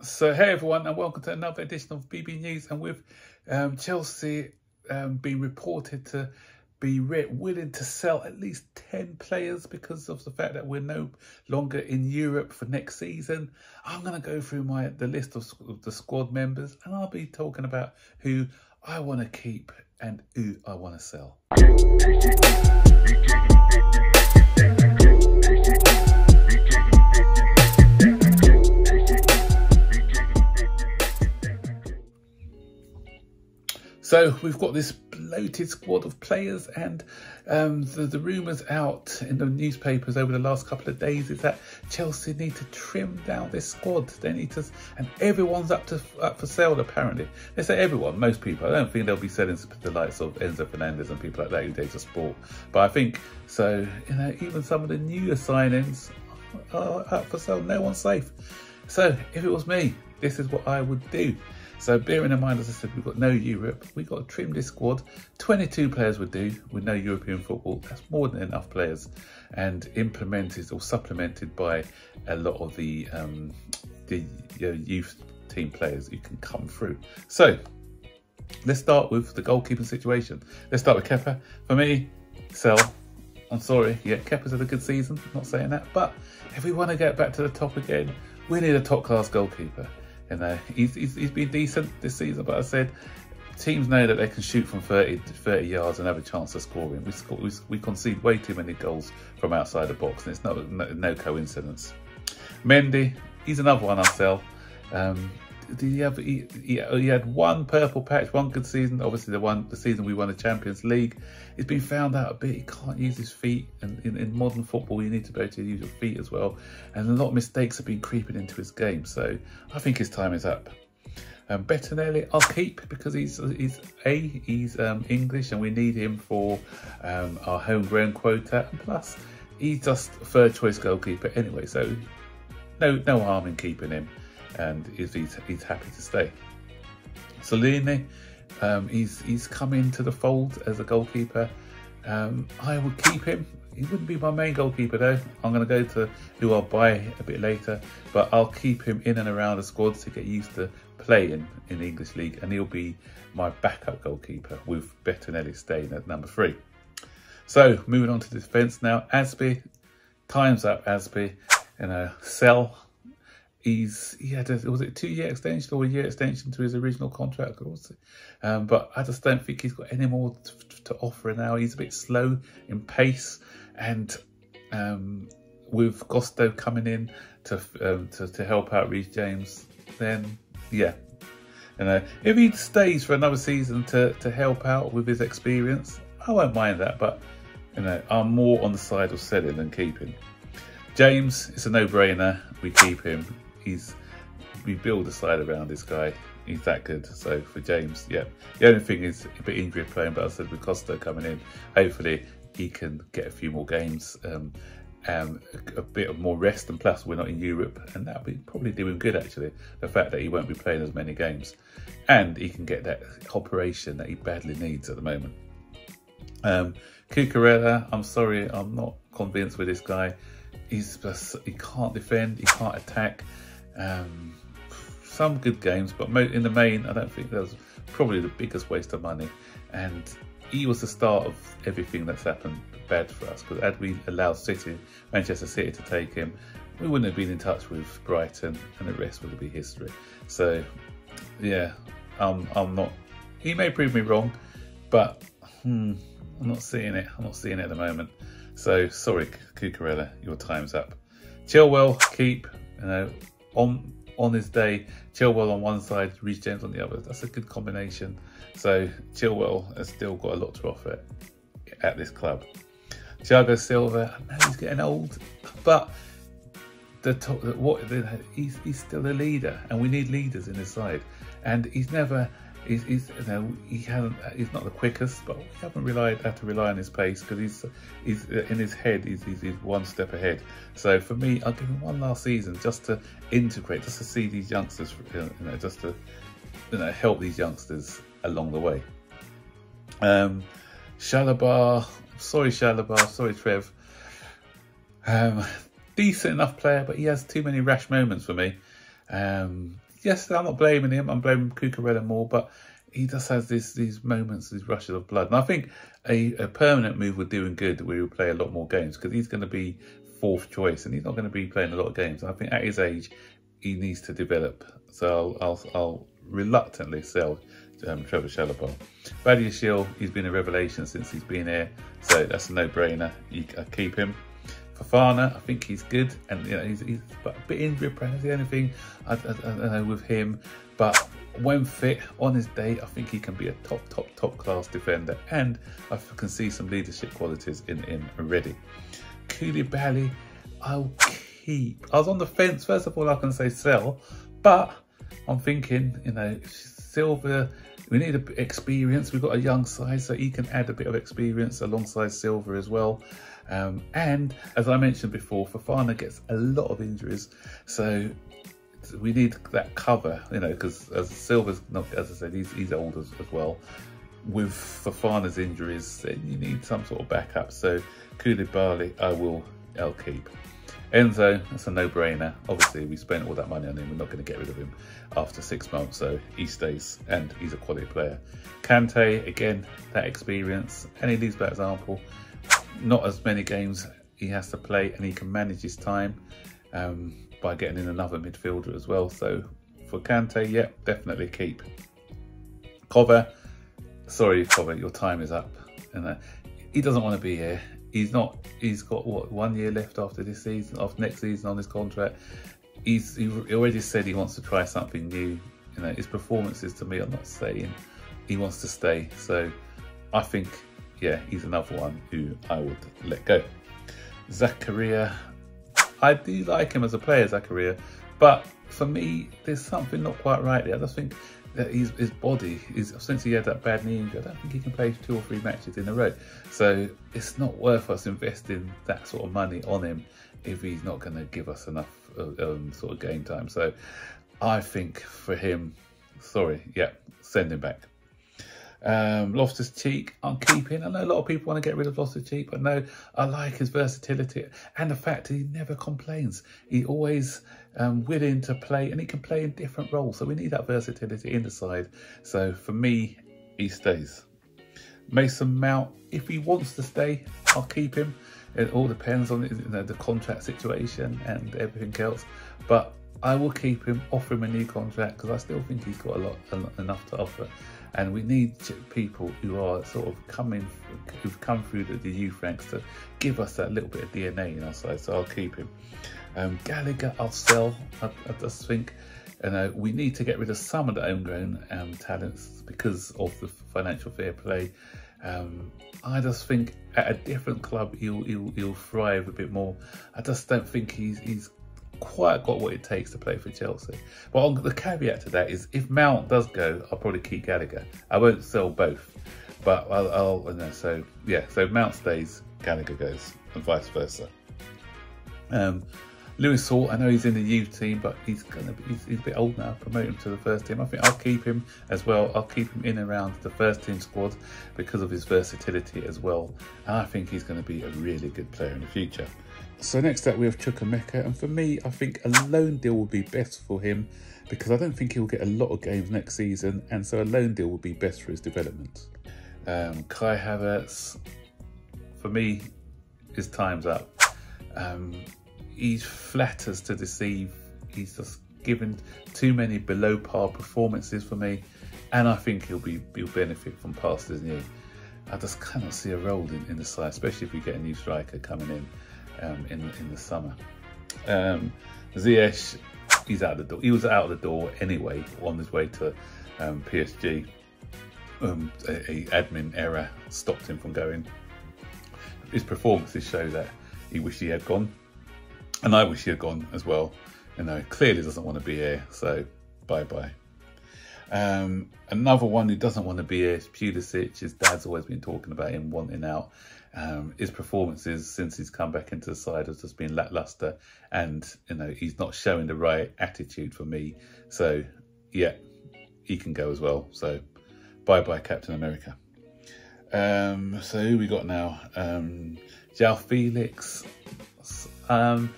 So hey everyone, and welcome to another edition of BB News. And with Chelsea being reported to be willing to sell at least 10 players because of the fact that we're no longer in Europe for next season, I'm going to go through the list of the squad members, and I'll be talking about who I want to keep and who I want to sell. So we've got this bloated squad of players, and the rumours out in the newspapers over the last couple of days is that Chelsea need to trim down this squad. They need to, and everyone's up for sale apparently. They say everyone, most people. I don't think they'll be selling to the likes of Enzo Fernandez and people like that who they just bought. But I think so. Even some of the newer signings are up for sale. No one's safe. So if it was me, this is what I would do. So bearing in mind, as I said, we've got no Europe. We've got to trim this squad. 22 players would do with no European football. That's more than enough players, and implemented or supplemented by a lot of the youth team players who can come through. So let's start with the goalkeeping situation. Let's start with Kepa. For me, sell. I'm sorry, yeah, Kepa's had a good season. I'm not saying that, but if we want to get back to the top again, we need a top-class goalkeeper. He's been decent this season, but I said teams know that they can shoot from 30 yards and have a chance of scoring. We concede way too many goals from outside the box, and it's no coincidence. Mendy, he's another one I sell. He had one purple patch, one good season. Obviously, the season we won the Champions League. He's been found out a bit. He can't use his feet, and in modern football, you need to be able to use your feet as well. And a lot of mistakes have been creeping into his game. So I think his time is up. Bettinelli, I'll keep because he's English, and we need him for our homegrown quota. And plus, he's just a third choice goalkeeper anyway. So no harm in keeping him. And he's happy to stay. Salini, he's come into the fold as a goalkeeper. I would keep him. He wouldn't be my main goalkeeper though. I'm going to go to who I'll buy a bit later, but I'll keep him in and around the squad to get used to playing in the English league, and he'll be my backup goalkeeper with Bettinelli staying at number 3. So moving on to the defence now. Azpi, time's up. Azpi, sell. He had was it a 2-year extension or a year extension to his original contract? But I just don't think he's got any more to offer now. He's a bit slow in pace, and with Gusto coming in to help out Reece James, then yeah, if he stays for another season to help out with his experience, I won't mind that. But I'm more on the side of selling than keeping. James, it's a no-brainer. We keep him. We build a side around this guy. He's that good. So for James, yeah. The only thing is a bit injury prone, but I said with Costa coming in, hopefully he can get a few more games, a bit of more rest, and plus we're not in Europe, and that'll be probably doing good actually. The fact that he won't be playing as many games, and he can get that operation that he badly needs at the moment. Cucurella, I'm sorry, I'm not convinced with this guy. He can't defend, he can't attack. Some good games, but in the main, I don't think that was probably the biggest waste of money. And he was the start of everything that's happened bad for us, because had we allowed Manchester City to take him, we wouldn't have been in touch with Brighton, and the rest would be history. So yeah, I'm not. He may prove me wrong, but I'm not seeing it. I'm not seeing it at the moment. So sorry, Cucurella, your time's up. Chilwell, keep. On his day, Chilwell on one side, Reece James on the other. That's a good combination. So Chilwell has still got a lot to offer at this club. Thiago Silva, I know he's getting old, but he's still a leader, and we need leaders in his side. And he's never. He's not the quickest, but we haven't had to rely on his pace, because he's in his head. He's one step ahead. So for me, I'll give him one last season just to integrate, just to see these youngsters, just to help these youngsters along the way. Chalobah, sorry Trev. Decent enough player, but he has too many rash moments for me. yes, I'm not blaming him. I'm blaming Cucurella more, but he just has these moments, these rushes of blood. And I think a permanent move would do him good. We will play a lot more games because he's going to be 4th choice and he's not going to be playing a lot of games. And I think at his age, he needs to develop. So I'll reluctantly sell Trevor Chalobah. Badiashile, he's been a revelation since he's been here, so that's a no-brainer. You keep him. Fofana, I think he's good, and you know he's a bit injury prone. That's the only thing I know with him. But when fit, on his day, I think he can be a top class defender, and I can see some leadership qualities in him already. Koulibaly, I'll keep. I was on the fence. First of all, I can say sell, but I'm thinking, you know, Silva, we need a bit of experience. We've got a young side, so he can add a bit of experience alongside Silva as well. And as I mentioned before, Fofana gets a lot of injuries, so we need that cover, you know, because as Silva's not, as I said, he's old as well. With Fofana's injuries, then you need some sort of backup. So Koulibaly, I'll keep. Enzo, that's a no-brainer. Obviously, we spent all that money on him. We're not going to get rid of him after 6 months, so he stays, and he's a quality player. Kante, again, that experience, and he leads by example. Not as many games he has to play, and he can manage his time by getting in another midfielder as well. So for Kante, yeah, definitely keep. Cover, sorry, Cover, your time is up. And he doesn't want to be here. He's got what, 1 year left after this season, after next season on his contract. He already said he wants to try something new. You know, his performances to me are not saying he wants to stay. So I think, yeah, he's another one who I would let go. Zakaria, I do like him as a player, Zakaria, but for me, there's something not quite right there. I just think that his body, since he had that bad knee injury, I don't think he can play 2 or 3 matches in a row. So it's not worth us investing that sort of money on him if he's not going to give us enough sort of game time. So I think for him, sorry, yeah, send him back. Loftus-Cheek, I'm keeping. I know a lot of people want to get rid of Loftus-Cheek, but no, I like his versatility and the fact that he never complains. He always willing to play, and he can play in different roles. So we need that versatility in the side. So for me, he stays. Mason Mount, if he wants to stay, I'll keep him. It all depends on the contract situation and everything else. But I will keep him, offer him a new contract, because I still think he's got enough to offer. And we need people who are sort of who've come through the youth ranks to give us that little bit of DNA in our side. So I'll keep him. Gallagher, I'll sell. I just think, you know, we need to get rid of some of the homegrown talents because of the financial fair play. I just think at a different club he'll thrive a bit more. I just don't think he's quite got what it takes to play for Chelsea. But the caveat to that is, if Mount does go, I'll probably keep Gallagher. I won't sell both, but I'll no, so yeah, so Mount stays, Gallagher goes, and vice versa. Lewis Hall, I know he's in the youth team, but he's a bit old now. Promote him to the first team. I think I'll keep him as well. I'll keep him in and around the first team squad because of his versatility as well. And I think he's going to be a really good player in the future. So next up we have Chukwuemeka, and for me, I think a loan deal would be best for him because I don't think he'll get a lot of games next season, and so a loan deal would be best for his development. Kai Havertz, for me, his time's up. He flatters to deceive. He's just given too many below par performances for me, and I think he'll benefit from past his new. I just cannot see a role in the side, especially if we get a new striker coming in the summer. Ziyech, he's out the door. He was out the door anyway on his way to PSG. A admin error stopped him from going. His performances show that he wished he had gone, and I wish he had gone as well. You know, clearly doesn't want to be here, so bye-bye. Another one who doesn't want to be here is Pulisic. His dad's always been talking about him wanting out. His performances since he's come back into the side has just been lackluster, and you know, he's not showing the right attitude for me. So yeah, he can go as well. So bye-bye, Captain America. So who we got now? João Felix. I'm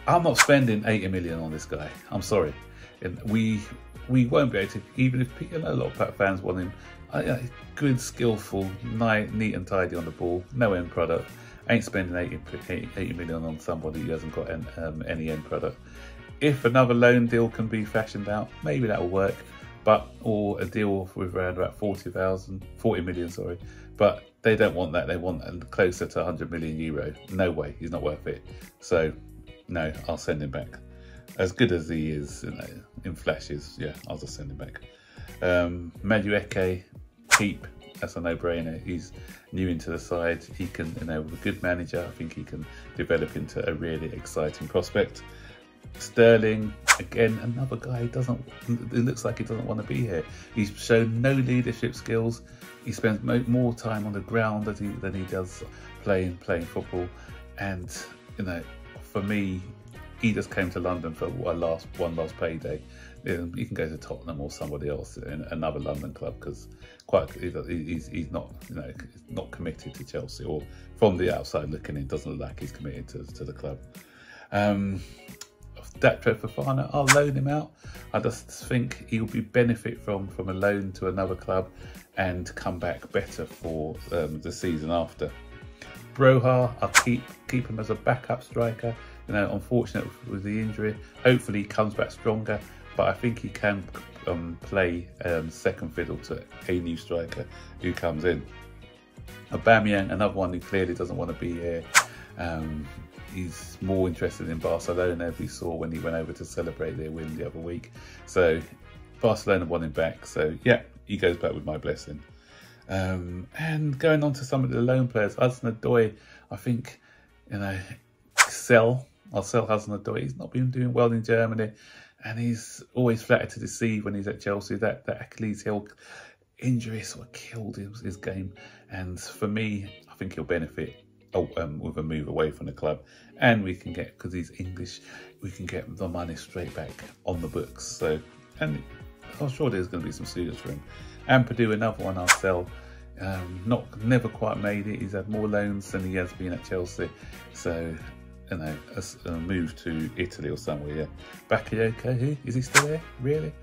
not spending 80 million on this guy. I'm sorry. And we won't be able to, even if a lot of fans want him. Good, skillful, neat and tidy on the ball, no end product. Ain't spending 80 million on somebody who hasn't got any end product. If another loan deal can be fashioned out, maybe that'll work. Or a deal with around about 40 million, sorry. But they don't want that. They want closer to 100 million euro. No way, he's not worth it. So no, I'll send him back. As good as he is, in flashes, yeah, I'll just send him back. Madueke, keep. That's a no-brainer. He's new into the side. He can, with a good manager, I think he can develop into a really exciting prospect. Sterling, again, another guy it looks like he doesn't want to be here. He's shown no leadership skills. He spends more time on the ground than he does playing football. And for me, he just came to London for one last payday. He can go to Tottenham or somebody else in another London club, because he's not not committed to Chelsea, or from the outside looking in, doesn't look like he's committed to the club. Datro Fofana, I'll loan him out. I just think he'll benefit from a loan to another club and come back better for the season after. Broha, I'll keep him as a backup striker. Unfortunate with the injury. Hopefully he comes back stronger, but I think he can play second fiddle to a new striker who comes in. Aubameyang, another one who clearly doesn't want to be here. He's more interested in Barcelona, as we saw when he went over to celebrate their win the other week. So Barcelona want him back. So yeah, he goes back with my blessing. And going on to some of the loan players, Hudson-Odoi, I think, I'll sell Hudson-Odoi. He's not been doing well in Germany, and he's always flattered to deceive when he's at Chelsea. That Achilles heel injury sort of killed his game. And for me, I think he'll benefit with a move away from the club, and we can get, because he's English, we can get the money straight back on the books. So, and I'm sure there's going to be some suitors for him. Ampadu, another one I'll sell. Never quite made it. He's had more loans than he has been at Chelsea. So, a move to Italy or somewhere. Yeah. Bakayoko, is he still there? Really?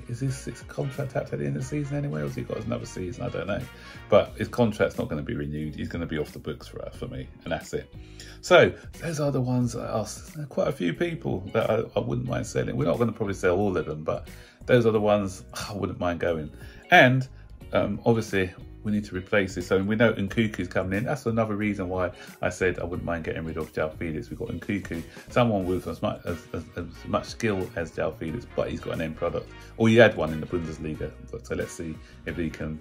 Is his contract up at the end of the season anyway, or has he got another season? I don't know. But his contract's not going to be renewed. He's going to be off the books for me, and that's it. So those are the ones that are quite a few people that I wouldn't mind selling. We're not going to probably sell all of them, but those are the ones I wouldn't mind going. And obviously, we need to replace this. So we know Nkuku's coming in. That's another reason why I said I wouldn't mind getting rid of João Felix. We've got Nkuku, someone with as much skill as João Felix, but he's got an end product. Or he had one in the Bundesliga. So let's see if he can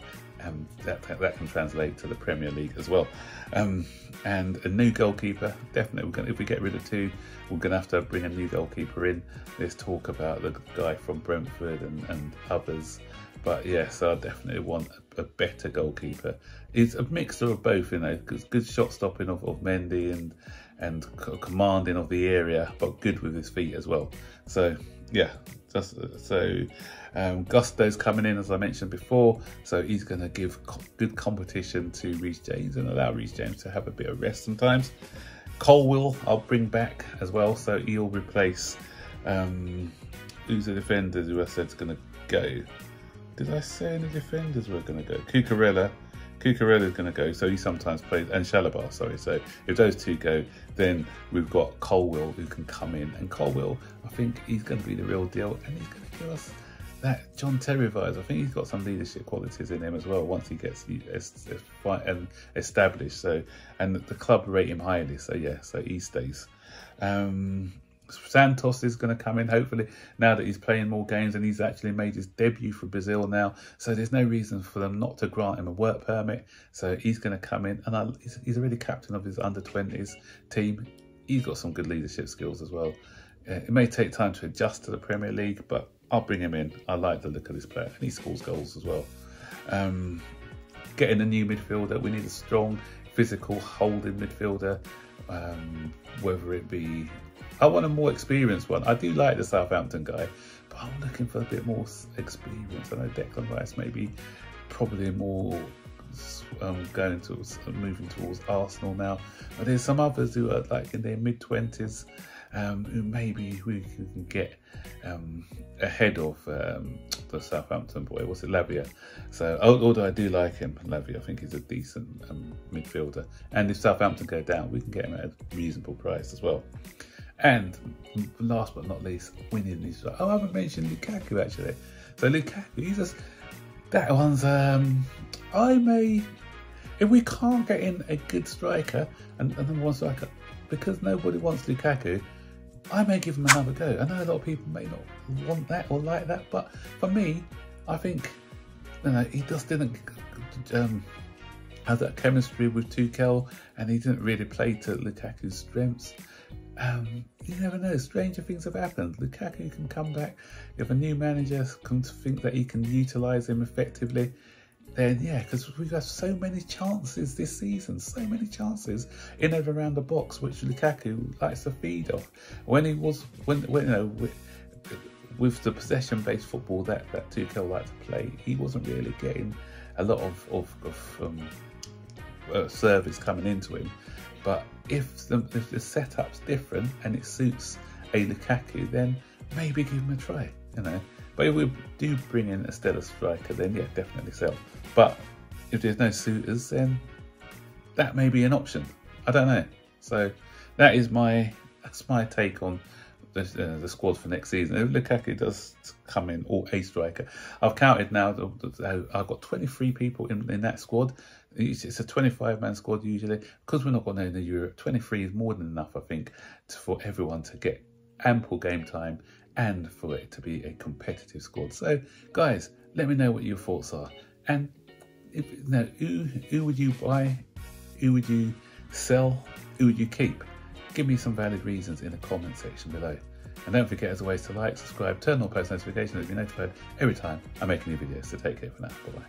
that can translate to the Premier League as well. And a new goalkeeper, definitely. If we get rid of two, we're going to have to bring a new goalkeeper in. There's talk about the guy from Brentford and others. But yeah, so I definitely want a better goalkeeper. It's a mixture of both, because good shot stopping of Mendy and commanding of the area, but good with his feet as well. So yeah, Gusto's coming in, as I mentioned before, so he's going to give good competition to Reece James and allow Reece James to have a bit of rest sometimes. Colwill, I'll bring back as well, so he'll replace who's the defenders who I said's going to go. Did I say any defenders were going to go? Cucurella is going to go, so he sometimes plays, and Chalobah, sorry. So if those two go, then we've got Colwill who can come in. And Colwill, I think he's going to be the real deal, and he's going to give us that John Terry vibes. I think he's got some leadership qualities in him as well once he gets established. So, and the club rate him highly, so yeah, so he stays. Santos is going to come in, hopefully, now that he's playing more games, and he's actually made his debut for Brazil now. So there's no reason for them not to grant him a work permit. So he's going to come in, and he's already captain of his under-20s team. He's got some good leadership skills as well. It may take time to adjust to the Premier League, but I'll bring him in. I like the look of this player, and he scores goals as well. Getting a new midfielder. We need a strong, physical, holding midfielder, whether it be... I want a more experienced one. I do like the Southampton guy, but I'm looking for a bit more experience. I know Declan Rice maybe probably more moving towards Arsenal now, but there's some others who are like in their mid-20s, who maybe we can get ahead of the Southampton boy. What's it, Lavia? So although I do like him, Lavia, I think he's a decent midfielder. And if Southampton go down, we can get him at a reasonable price as well. And last but not least, winning these. Oh, I haven't mentioned Lukaku actually. So Lukaku, he's just, that one's if we can't get in a good striker and then one striker, because nobody wants Lukaku, I may give him another go. I know a lot of people may not want that or like that, but for me, I think, you know, he just didn't have that chemistry with Tuchel, and he didn't really play to Lukaku's strengths. You never know, stranger things have happened. Lukaku can come back. If a new manager can think that he can utilise him effectively, then yeah, because we've had so many chances this season, so many chances in and around the box, which Lukaku likes to feed off. When you know, with the possession-based football that Tuchel liked to play, he wasn't really getting a lot of service coming into him. But if the setup's different and it suits a Lukaku, then maybe give him a try, you know. But if we do bring in a stellar striker, then yeah, definitely sell. But if there's no suitors, then that may be an option. I don't know. So that's my take on the squad for next season. If Lukaku does come in, or a striker, I've counted now. I've got 23 people in that squad. It's a 25-man squad usually, because we're not going to in the Europe. 23 is more than enough, I think, for everyone to get ample game time and for it to be a competitive squad. So, guys, let me know what your thoughts are. And who would you buy? Who would you sell? Who would you keep? Give me some valid reasons in the comment section below. And don't forget, as always, to like, subscribe, turn on post notifications to be notified every time I make a new video. So take care for now. Bye-bye.